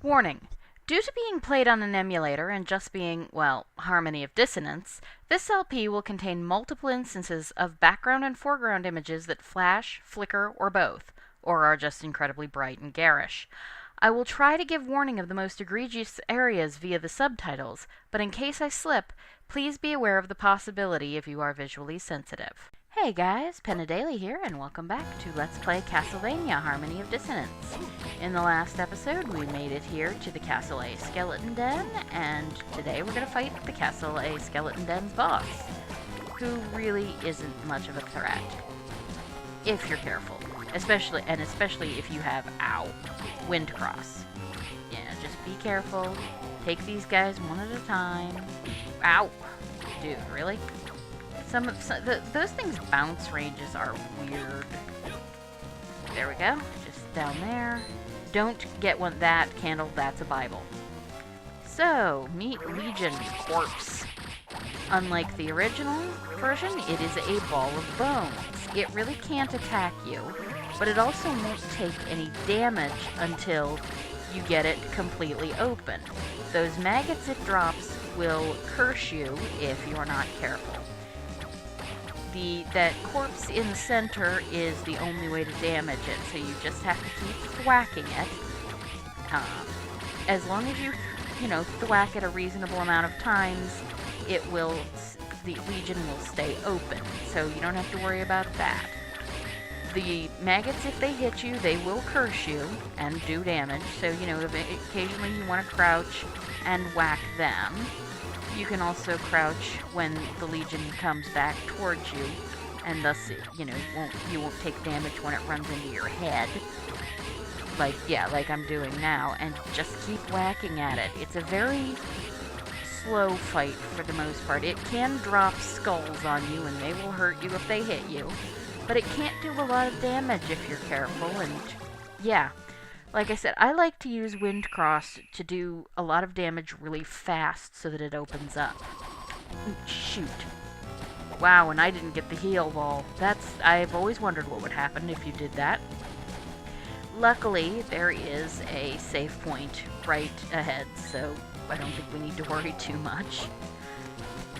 Warning. Due to being played on an emulator and just being, well, Harmony of Dissonance, this LP will contain multiple instances of background and foreground images that flash, flicker, or both, or are just incredibly bright and garish. I will try to give warning of the most egregious areas via the subtitles, but in case I slip, please be aware of the possibility if you are visually sensitive. Hey guys, Penadaily here, and welcome back to Let's Play Castlevania Harmony of Dissonance. In the last episode, we made it here to the Castle A Skeleton Den, and today we're going to fight the Castle A Skeleton Den's boss, who really isn't much of a threat, if you're careful. Especially if you have, Windcross. Yeah, just be careful. Take these guys one at a time. Ow! Dude, really? Those things' bounce ranges are weird. There we go. Just down there. Don't get that candle. That's a Bible. So, meet Legion Corpse. Unlike the original version, it is a ball of bones. It really can't attack you, but it also won't take any damage until you get it completely open. Those maggots it drops will curse you if you're not careful. That corpse in the center is the only way to damage it, so you just have to keep thwacking it. As long as you thwack it a reasonable amount of times, the Legion will stay open, so you don't have to worry about that. The maggots, if they hit you, they will curse you and do damage, so, occasionally you want to crouch and whack them. You can also crouch when the Legion comes back towards you, and thus, you won't take damage when it runs into your head. Like I'm doing now, and just keep whacking at it. It's a very slow fight for the most part. It can drop skulls on you, and they will hurt you if they hit you, but it can't do a lot of damage if you're careful, and yeah. Like I said, I like to use Windcross to do a lot of damage really fast so that it opens up. Shoot. Wow, and I didn't get the heal ball. I've always wondered what would happen if you did that. Luckily, there is a save point right ahead, so I don't think we need to worry too much.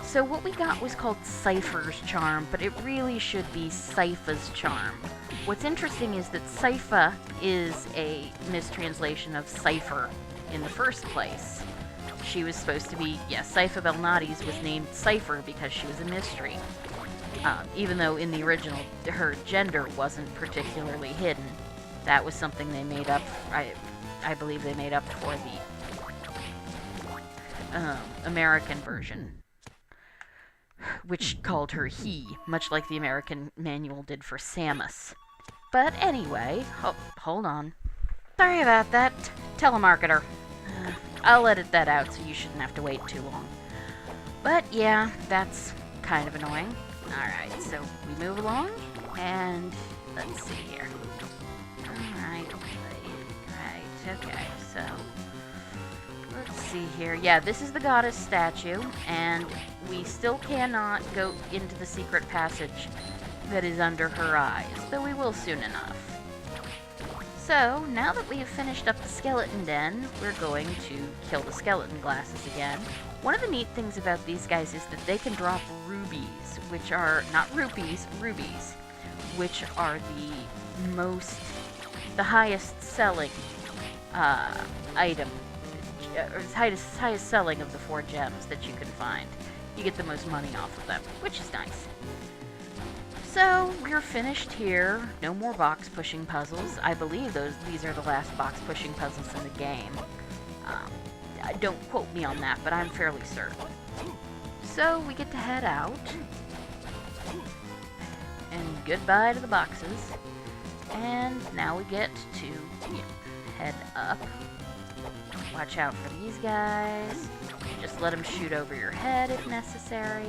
So what we got was called Cypher's Charm, but it really should be Sypha's Charm. What's interesting is that Sypha is a mistranslation of Cypher in the first place. She was supposed to be, Sypha Belnades was named Cypher because she was a mystery. Even though in the original her gender wasn't particularly hidden. That was something they made up, I believe they made up for the American version, which called her he, much like the American manual did for Samus. But anyway, hold on. Sorry about that, telemarketer. I'll edit that out so you shouldn't have to wait too long. But yeah, that's kind of annoying. Alright, so we move along, and let's see here. Alright, okay, so let's see here. Yeah, this is the goddess statue, and we still cannot go into the secret passage that is under her eyes, though we will soon enough. So, now that we have finished up the skeleton den, we're going to kill the skeleton glasses again. One of the neat things about these guys is that they can drop rubies, which are, not rupees, rubies, which are the highest selling item, or highest selling of the 4 gems that you can find. You get the most money off of them, which is nice. So, we're finished here. No more box pushing puzzles. I believe these are the last box pushing puzzles in the game. Don't quote me on that, but I'm fairly certain. So, we get to head out. And goodbye to the boxes. And now we get to head up. Watch out for these guys. Just let them shoot over your head if necessary.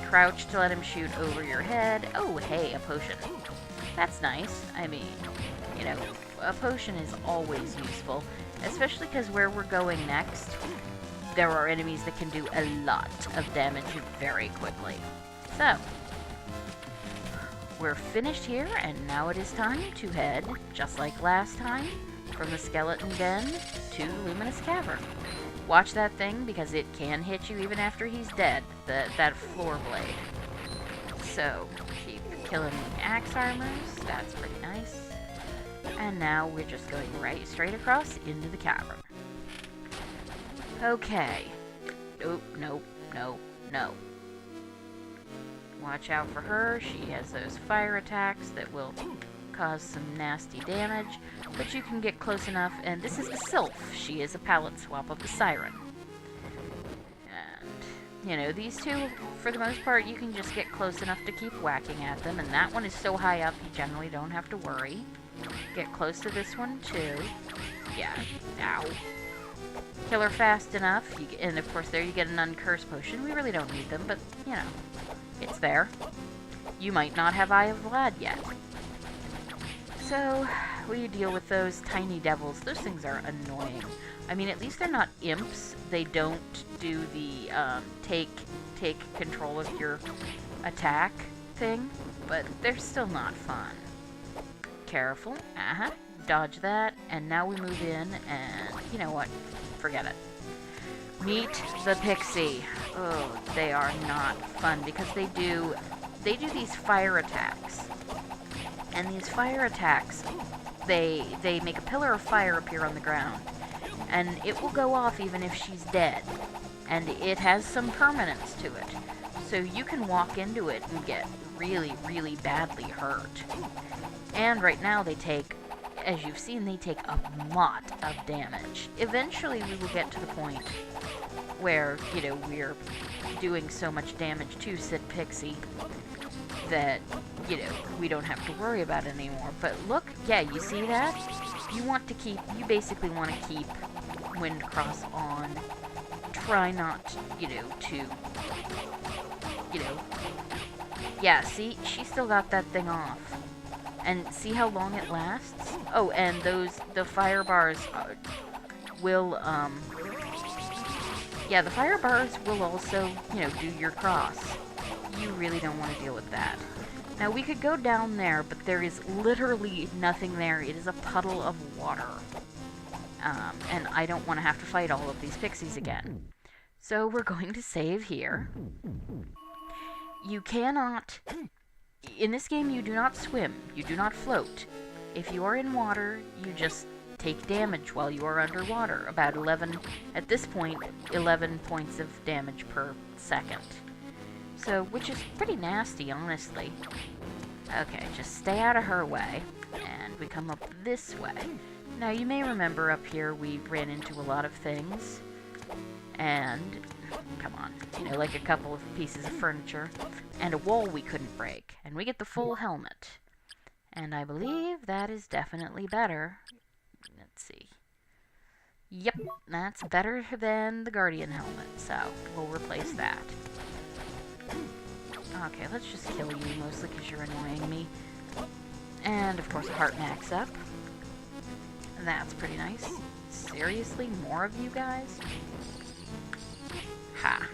Crouch to let him shoot over your head. Oh, hey, a potion. That's nice. I mean, a potion is always useful, especially because where we're going next, there are enemies that can do a lot of damage very quickly. So, we're finished here, and now it is time to head, just like last time, from the skeleton den to Luminous Cavern. Watch that thing, because it can hit you even after he's dead, that floor blade. So, keep killing axe armors, that's pretty nice. And now we're just going right straight across into the cavern. Okay. Nope, nope, no, no. Watch out for her. She has those fire attacks that will cause some nasty damage, but you can get close enough, and this is the Sylph. She is a palette swap of the Siren. And, you know, these two, for the most part, you can just get close enough to keep whacking at them, and that one is so high up, you generally don't have to worry. Get close to this one, too. Yeah, ow. Kill her fast enough, and of course there you get an uncurse potion. We really don't need them, but, you know, it's there. You might not have Eye of Vlad yet. So, we deal with those tiny devils. Those things are annoying. I mean, at least they're not imps. They don't do the take control of your attack thing, but they're still not fun. Careful. Dodge that, and now we move in, and you know what? Forget it. Meet the pixie. Oh, they are not fun because they do these fire attacks. And these fire attacks, they make a pillar of fire appear on the ground. And it will go off even if she's dead. And it has some permanence to it. So you can walk into it and get really, really badly hurt. And right now they take, as you've seen, they take a lot of damage. Eventually we will get to the point where, you know, we're doing so much damage to Sid Pixie that, you know, we don't have to worry about it anymore. But look, yeah, you see that? You basically want to keep Windcross on. Try not, you know, yeah, see, she still got that thing off. And see how long it lasts? Oh, and the fire bars will, yeah, the fire bars will also, you know, do your cross. You really don't want to deal with that. Now, we could go down there, but there is literally nothing there. It is a puddle of water. And I don't want to have to fight all of these pixies again. So we're going to save here. You cannot... In this game, you do not swim. You do not float. If you are in water, you just take damage while you are underwater. About 11... At this point, 11 points of damage per second. So, which is pretty nasty, honestly. Okay, just stay out of her way. And we come up this way. Now, you may remember up here we ran into a lot of things. And, come on, you know, like a couple of pieces of furniture. And a wall we couldn't break. And we get the full helmet. And I believe that is definitely better. Let's see. Yep, that's better than the Guardian helmet. So, we'll replace that. Okay, let's just kill you, mostly because you're annoying me. And, of course, a heart max up. That's pretty nice. Seriously? More of you guys? Ha.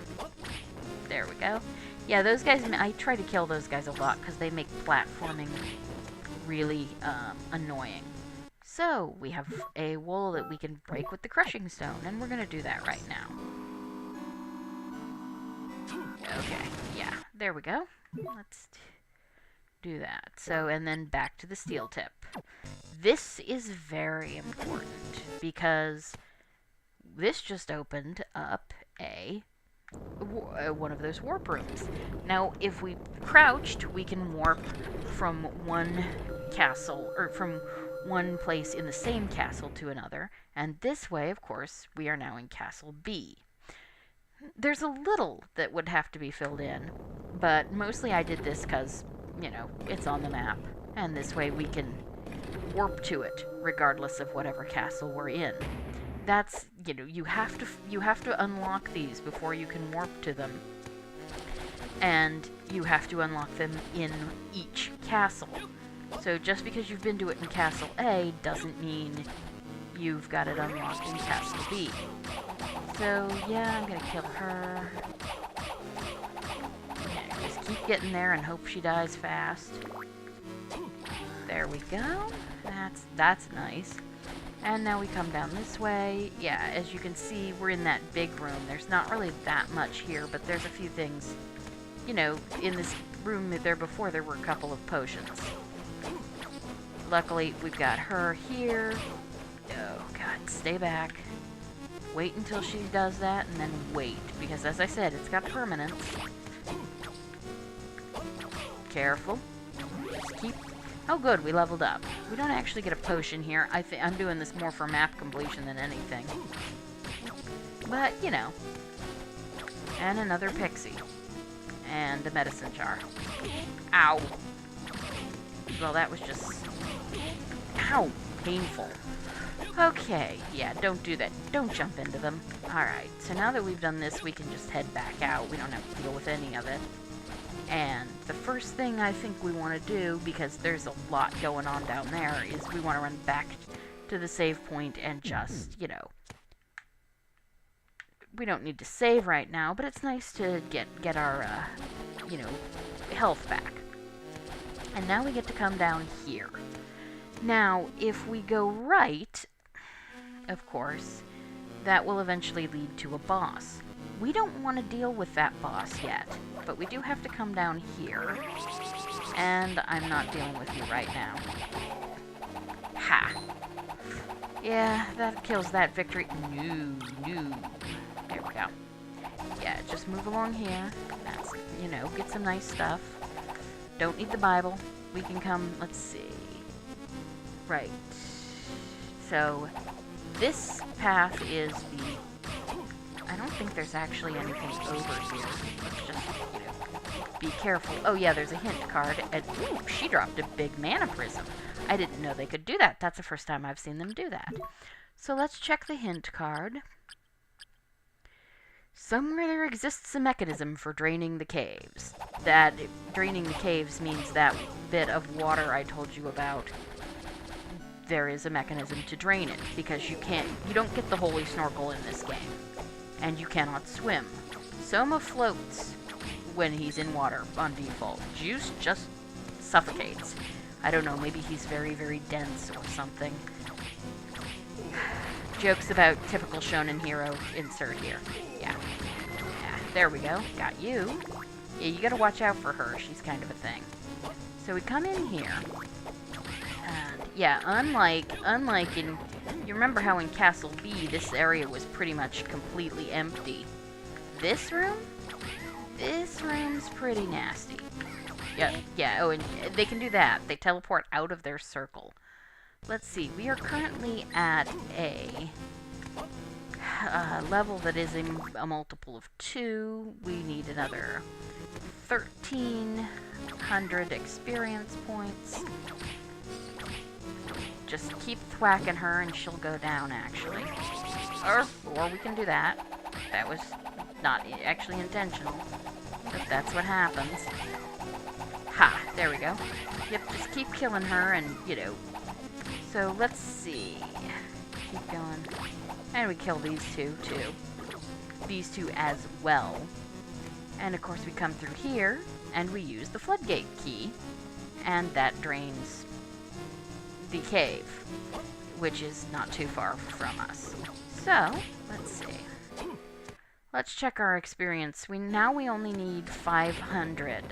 There we go. Yeah, those guys, I try to kill those guys a lot, because they make platforming really annoying. So, we have a wall that we can break with the crushing stone, and we're going to do that right now. Okay, yeah, there we go. Let's do that. So, and then back to the steel tip. This is very important because this just opened up one of those warp rooms. Now, if we crouched, we can warp from one castle, or from one place in the same castle to another, and this way, of course, we are now in Castle B. There's a little that would have to be filled in, but mostly I did this because, you know, it's on the map, and this way we can warp to it, regardless of whatever castle we're in. That's, you know, you have to unlock these before you can warp to them, and you have to unlock them in each castle. So just because you've been to it in Castle A doesn't mean you've got it unlocked in Castle B. So, yeah, I'm gonna kill her. Okay, just keep getting there and hope she dies fast. There we go. That's nice. And now we come down this way. Yeah, as you can see, we're in that big room. There's not really that much here, but there's a few things. You know, in this room there before, there were a couple of potions. Luckily, we've got her here. Oh, God, stay back. Wait until she does that, and then wait. Because, as I said, it's got permanence. Careful. Just keep... Oh, good, we leveled up. We don't actually get a potion here. I'm doing this more for map completion than anything. But, you know. And another pixie. And a medicine jar. Ow. Well, that was just... Ow! Painful. Okay, yeah, don't do that. Don't jump into them. Alright, so now that we've done this, we can just head back out. We don't have to deal with any of it. And the first thing I think we want to do, because there's a lot going on down there, is we want to run back to the save point and just, you know... We don't need to save right now, but it's nice to get our, you know, health back. And now we get to come down here. Now, if we go right, of course, that will eventually lead to a boss. We don't want to deal with that boss yet, but we do have to come down here. And I'm not dealing with you right now. Ha! Yeah, that kills that victory. No. There we go. Yeah, just move along here. That's, you know, get some nice stuff. Don't need the Bible. We can come, let's see. Right. So, this path is the... I don't think there's actually anything over here. Let's just, you know, be careful. Oh yeah, there's a hint card. And, ooh, she dropped a big mana prism. I didn't know they could do that. That's the first time I've seen them do that. So let's check the hint card. Somewhere there exists a mechanism for draining the caves. That draining the caves means that bit of water I told you about. There is a mechanism to drain it, because you don't get the holy snorkel in this game. And you cannot swim. Soma floats when he's in water on default. Juste just suffocates. I don't know, maybe he's very, very dense or something. Jokes about typical shonen hero insert here. Yeah, there we go. Got you. Yeah, you gotta watch out for her. She's kind of a thing. So we come in here. And, yeah, unlike in... You remember how in Castle B, this area was pretty much completely empty. This room? This room's pretty nasty. Yeah, oh, and they can do that. They teleport out of their circle. Let's see, we are currently at a level that is a multiple of 2. We need another 1,300 experience points. Just keep thwacking her and she'll go down, actually. Or we can do that. That was not actually intentional. But that's what happens. Ha! There we go. Yep, just keep killing her and, you know. So, let's see. Keep going. And we kill these two, too. These two as well. And, of course, we come through here, and we use the floodgate key. And that drains the cave, which is not too far from us. So, let's see. Let's check our experience. We only need 500.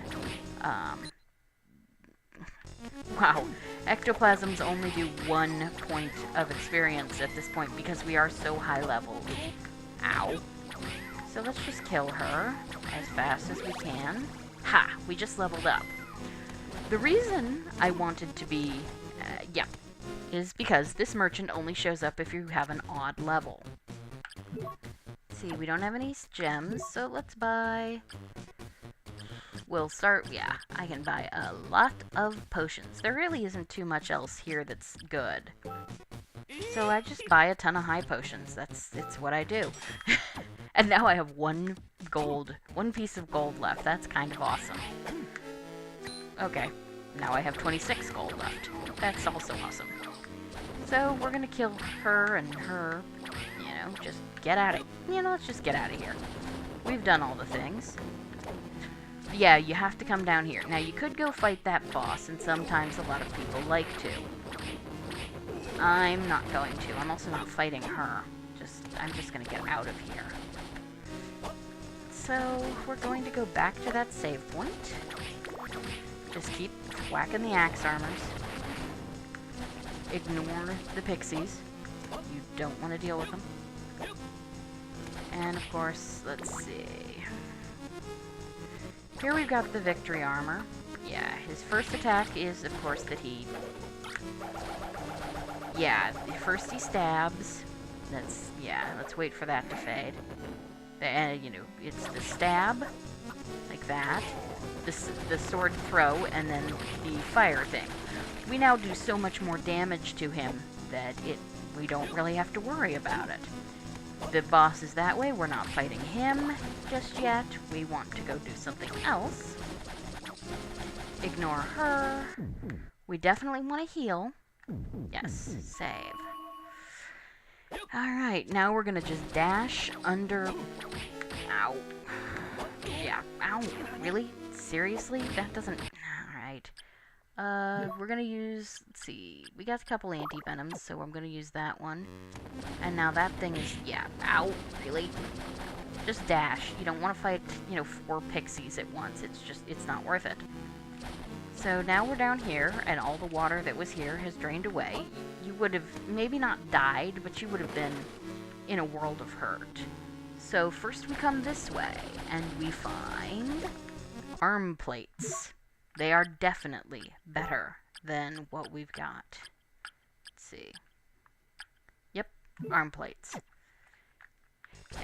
Wow. Ectoplasms only do 1 point of experience at this point because we are so high leveled. Ow. So let's just kill her as fast as we can. Ha! We just leveled up. The reason I wanted to be... is because this merchant only shows up if you have an odd level. Let's see, we don't have any gems, so let's buy... We'll start, I can buy a lot of potions. There really isn't too much else here that's good. So I just buy a ton of high potions. It's what I do. And now I have one piece of gold left. That's kind of awesome. Okay, now I have 26 gold left. That's also awesome. So we're gonna kill her and her, just get out of, let's just get out of here. We've done all the things. yeah, you have to come down here. Now, you could go fight that boss, and sometimes a lot of people like to. I'm not going to. I'm also not fighting her. I'm just gonna get out of here. So, we're going to go back to that save point. Just keep whacking the axe armors. Ignore the pixies. You don't want to deal with them. And of course, let's see. Here we've got the victory armor. Yeah, his first attack is, of course, that he... Yeah, first he stabs. Let's wait for that to fade. You know, it's the stab, like that. The sword throw, and then the fire thing. We now do so much more damage to him that we don't really have to worry about it. The boss is that way. We're not fighting him just yet. We want to go do something else. Ignore her. We definitely want to heal. Yes, save. Alright, now we're gonna just dash under... Ow. Yeah, ow. Really? Seriously? That doesn't... Alright. We're gonna use... Let's see. We got a couple anti-venoms, so I'm gonna use that one. And now that thing is... Yeah, ow. Really? Just dash. You don't want to fight, 4 pixies at once. It's not worth it. So now we're down here, and all the water that was here has drained away. You would have maybe not died, but you would have been in a world of hurt. So first we come this way, and we find arm plates. They are definitely better than what we've got. Let's see. Yep, arm plates.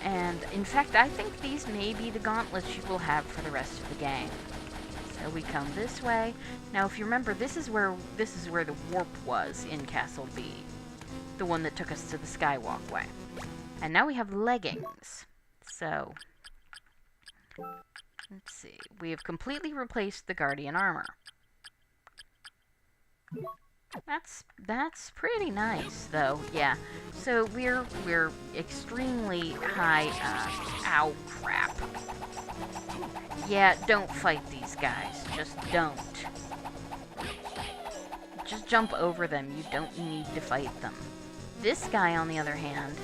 And in fact, I think these may be the gauntlets you will have for the rest of the game. So we come this way. Now, if you remember, this is where the warp was in Castle B, the one that took us to the Skywalkway. And now we have leggings. So let's see. We have completely replaced the Guardian armor. That's pretty nice, though. Yeah. So we're extremely high. Ow, crap. Yeah, don't fight these guys. Just don't. Just jump over them. You don't need to fight them. This guy, on the other hand...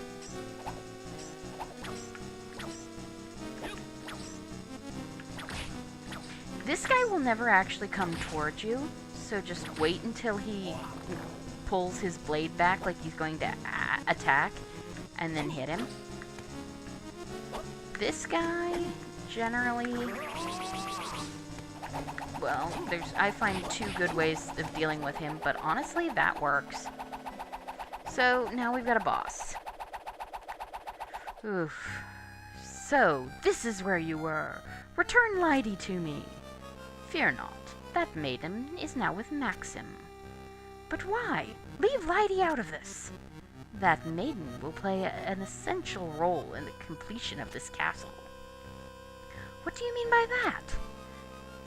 This guy will never actually come towards you, so just wait until he pulls his blade back like he's going to attack, and then hit him. This guy... Generally, well, I find 2 good ways of dealing with him, but honestly, that works. So, now we've got a boss. Oof. So, this is where you were. Return Lydie to me. Fear not, that maiden is now with Maxim. But why? Leave Lydie out of this. That maiden will play an essential role in the completion of this castle. What do you mean by that?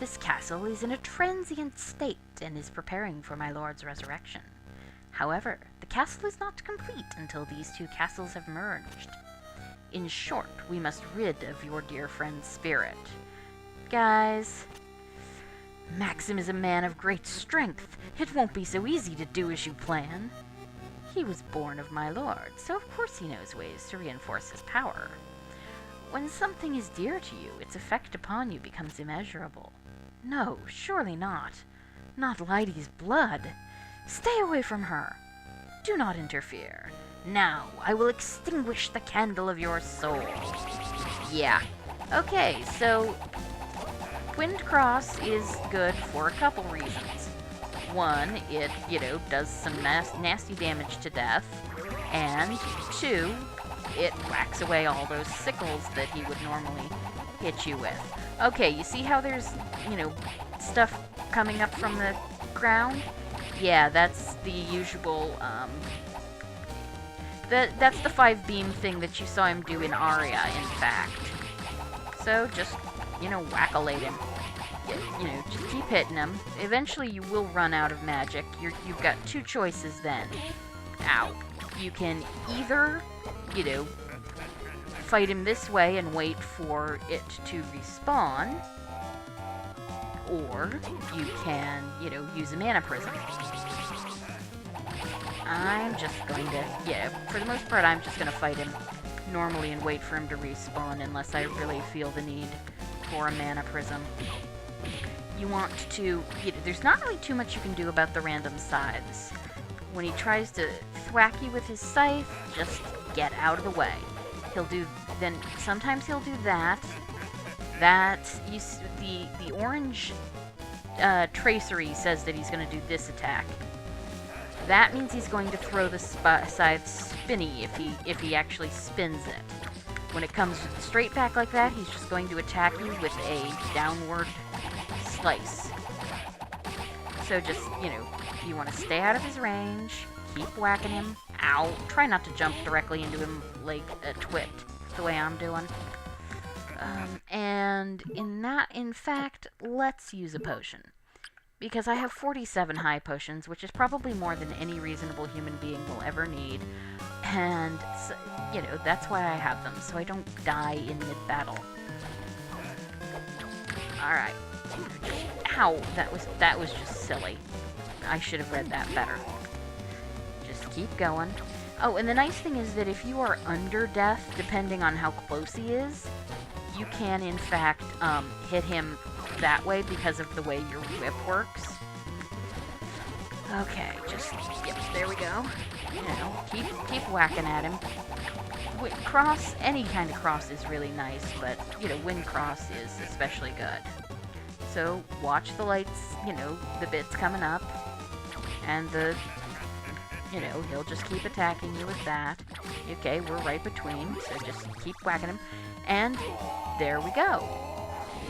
This castle is in a transient state and is preparing for my lord's resurrection. However, the castle is not complete until these 2 castles have merged. In short, we must rid of your dear friend's spirit. Guys, Maxim is a man of great strength. It won't be so easy to do as you plan. He was born of my lord, so of course he knows ways to reinforce his power. When something is dear to you, its effect upon you becomes immeasurable. No, surely not. Not Lydie's blood. Stay away from her. Do not interfere. Now, I will extinguish the candle of your soul. Yeah. Okay, so... Twinned Cross is good for a couple reasons. One, it, does some nasty damage to death. And 2... it whacks away all those sickles that he would normally hit you with. Okay, you see how there's, stuff coming up from the ground? Yeah, that's the usual, that's the 5-beam thing that you saw him do in Aria, in fact. So, just, whack-a-late him. Just keep hitting him. Eventually you will run out of magic. You've got 2 choices then. Ow. You can either... fight him this way and wait for it to respawn, Or you can, use a mana prism. I'm just going to, for the most part, I'm just going to fight him normally and wait for him to respawn unless I really feel the need for a mana prism. You want to, there's not really too much you can do about the random scythes. When he tries to thwack you with his scythe, just get out of the way. Sometimes he'll do that. The orange tracery says that he's going to do this attack. That means he's going to throw the scythe spinny if he actually spins it. When it comes straight back like that, he's just going to attack you with a downward slice. So just, you want to stay out of his range, keep whacking him. Ow. Try not to jump directly into him like a twit, the way I'm doing. And in fact, let's use a potion. Because I have 47 high potions, which is probably more than any reasonable human being will ever need. And, so, that's why I have them, so I don't die in mid-battle. Alright. Ow, that was just silly. I should have read that better. Just keep going. Oh, and the nice thing is that if you are under death, depending on how close he is, you can, in fact, hit him that way because of the way your whip works. Okay, there we go. Keep whacking at him. Cross, any kind of cross is really nice, but, wind cross is especially good. So, watch the lights, the bits coming up, and he'll just keep attacking you with that. Okay, we're right between, so just keep whacking him. And there we go.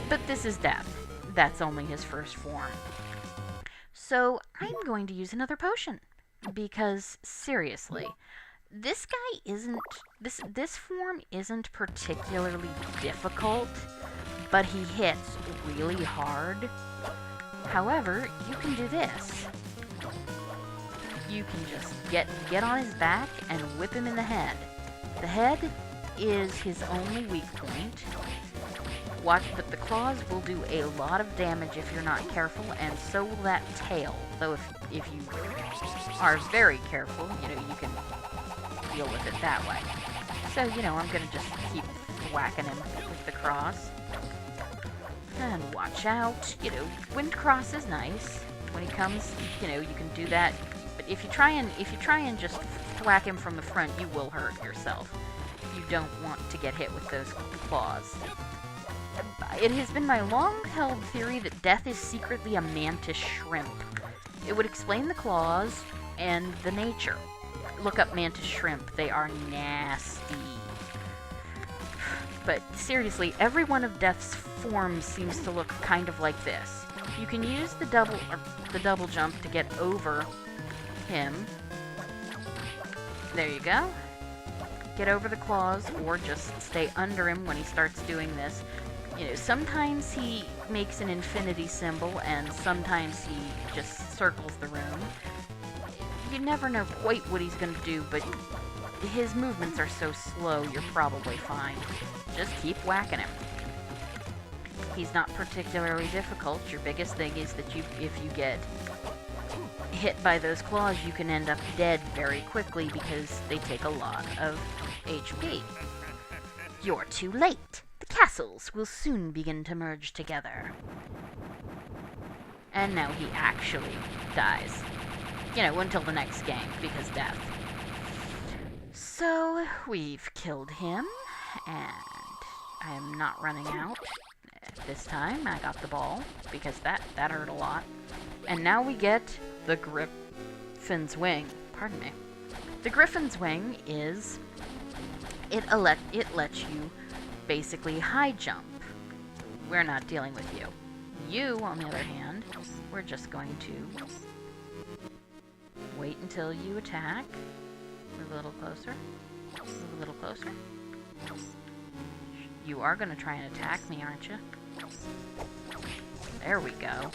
But this is death. That's only his first form. So I'm going to use another potion. Because, seriously, this guy isn't... This form isn't particularly difficult, but he hits really hard. However, you can do this. You can just get on his back and whip him in the head. The head is his only weak point. Watch, but the claws will do a lot of damage if you're not careful, and so will that tail. Though if you are very careful, you can deal with it that way. So, I'm gonna just keep whacking him with the cross. And watch out, wind cross is nice. When he comes, you can do that. But if you try and just whack him from the front, you will hurt yourself. You don't want to get hit with those claws. It has been my long-held theory that death is secretly a mantis shrimp. It would explain the claws and the nature. Look up mantis shrimp. They are nasty. But seriously, every one of Death's forms seems to look kind of like this. You can use the double jump to get over him. There you go. Get over the claws, or just stay under him when he starts doing this. Sometimes he makes an infinity symbol, and sometimes he just circles the room. You never know quite what he's going to do, but his movements are so slow, you're probably fine. Just keep whacking him. He's not particularly difficult. Your biggest thing is that if you get hit by those claws, you can end up dead very quickly because they take a lot of HP. You're too late. The castles will soon begin to merge together. And now he actually dies. Until the next game, because death. So, we've killed him, and I am not running out. This time, I got the ball, because that hurt a lot. And now we get the Griffin's Wing. Pardon me. The Griffin's Wing is... It lets you basically high jump. We're not dealing with you. You, on the other hand, we're just going to wait until you attack. Move a little closer. Move a little closer. You are going to try and attack me, aren't you? There we go.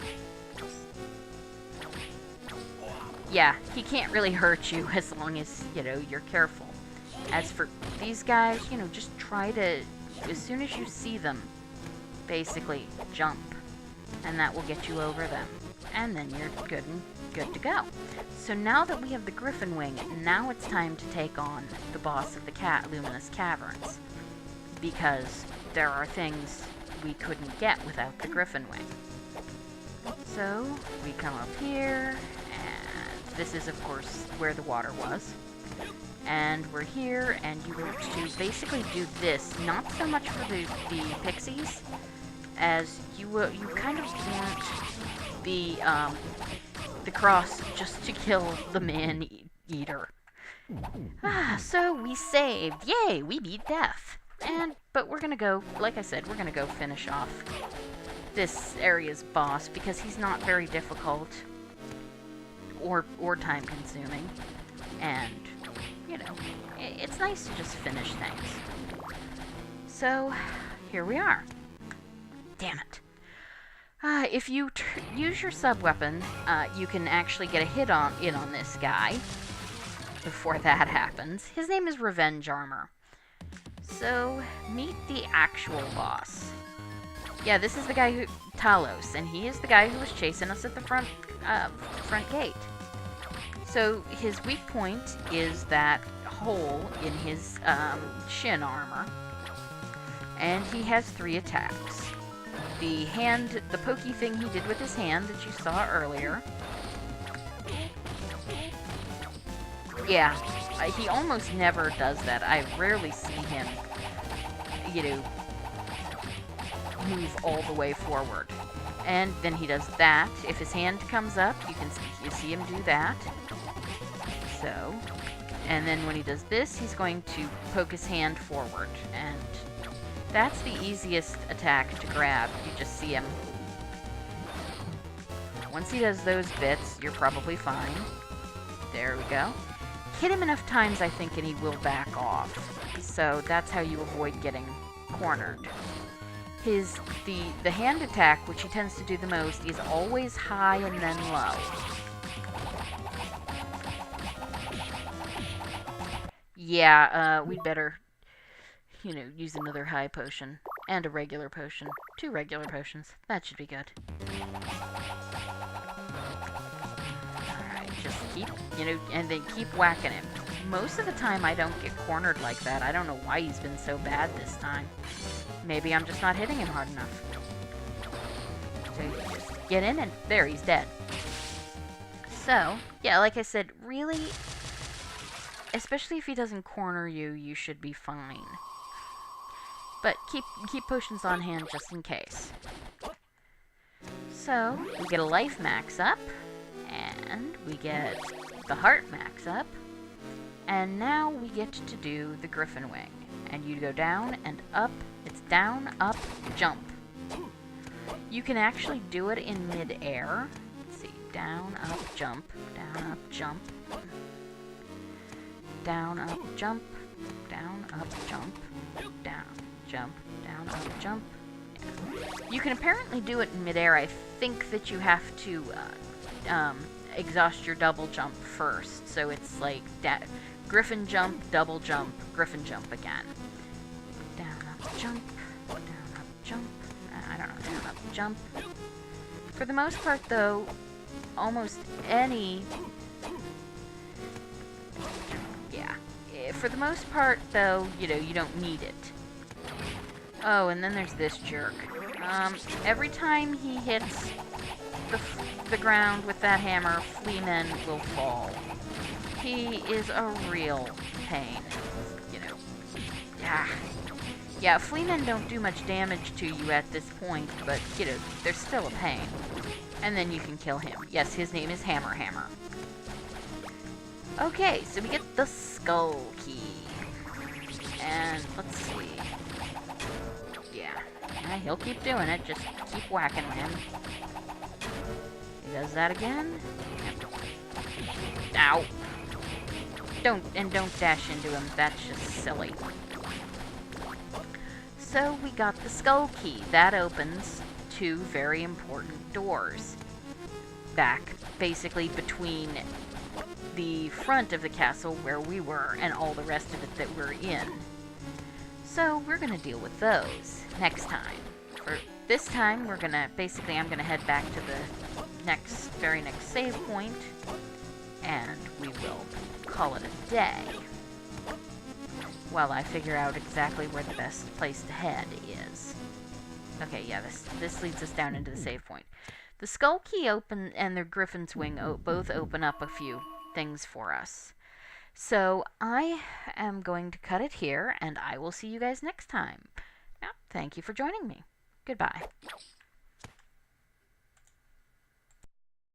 Yeah, he can't really hurt you as long as, you're careful. As for these guys, just try to, as soon as you see them, basically jump. and that will get you over them. And then you're good to go. So now that we have the Griffin Wing, now it's time to take on the boss of the Luminous Caverns. Because there are things we couldn't get without the Griffin Wing. So, we come up here, and this is, of course, where the water was. And we're here, and you were to basically do this, not so much for the pixies, as you kind of want the cross just to kill the man-eater. So we saved. Yay, we beat death. But we're gonna go, like I said, we're gonna go finish off this area's boss, because he's not very difficult or time-consuming, and, you know, it's nice to just finish things. So, here we are. Damn it. If you use your sub-weapon, you can actually get a hit in on this guy before that happens. His name is Revenge Armor. So, meet the actual boss. Yeah, this is the guy who... Talos, and he is the guy who was chasing us at the front gate. So, his weak point is that hole in his shin armor. And he has 3 attacks. The pokey thing he did with his hand that you saw earlier. Yeah, he almost never does that. I rarely see him, you know, move all the way forward. And then he does that. If his hand comes up, you see him do that. So, and then when he does this, he's going to poke his hand forward. And that's the easiest attack to grab. You just see him. Once he does those bits, you're probably fine. There we go. Hit him enough times, I think, and he will back off. So that's how you avoid getting cornered. The hand attack, which he tends to do the most, is always high and then low. Yeah, we'd better, you know, use another high potion and a regular potion. 2 regular potions. That should be good. Alright, just keep, you know, and then keep whacking him. Most of the time I don't get cornered like that. I don't know why he's been so bad this time. Maybe I'm just not hitting him hard enough. So you just get in and there, he's dead. So, yeah, like I said, really, especially if he doesn't corner you, you should be fine. But keep potions on hand just in case. So, we get a life max up, and we get the heart max up, and now we get to do the Griffin Wing. And you go down and up, it's down, up, jump. You can actually do it in mid-air. Let's see, down, up, jump, down, up, jump. Down, up, jump, down, up, jump, down, jump, down, up, jump. Yeah. You can apparently do it in midair. I think that you have to exhaust your double jump first. So it's like that Griffin jump, double jump, Griffin jump again. Down, up, jump, down, up, jump. I don't know, down, up, jump. For the most part, though, almost any... Yeah. For the most part, though, you know, you don't need it. Oh, and then there's this jerk. Every time he hits the ground with that hammer, Fleamen will fall. He is a real pain, you know. Yeah, Fleamen don't do much damage to you at this point, but, you know, they're still a pain. And then you can kill him. Yes, his name is Hammer. Okay, so we get the Skull Key. And let's see. Yeah, he'll keep doing it. Just keep whacking him. He does that again. Ow. Don't dash into him. That's just silly. So we got the Skull Key. That opens 2 very important doors. Back, basically between the front of the castle where we were and all the rest of it that we're in. So we're going to deal with those next time. this time we're gonna, basically I'm gonna head back to the very next save point, and we will call it a day while I figure out exactly where the best place to head is. Okay, yeah, this leads us down into the save point. The Skull Key and the Griffin's Wing both open up a few things for us. So I am going to cut it here, and I will see you guys next time. Now, thank you for joining me. Goodbye.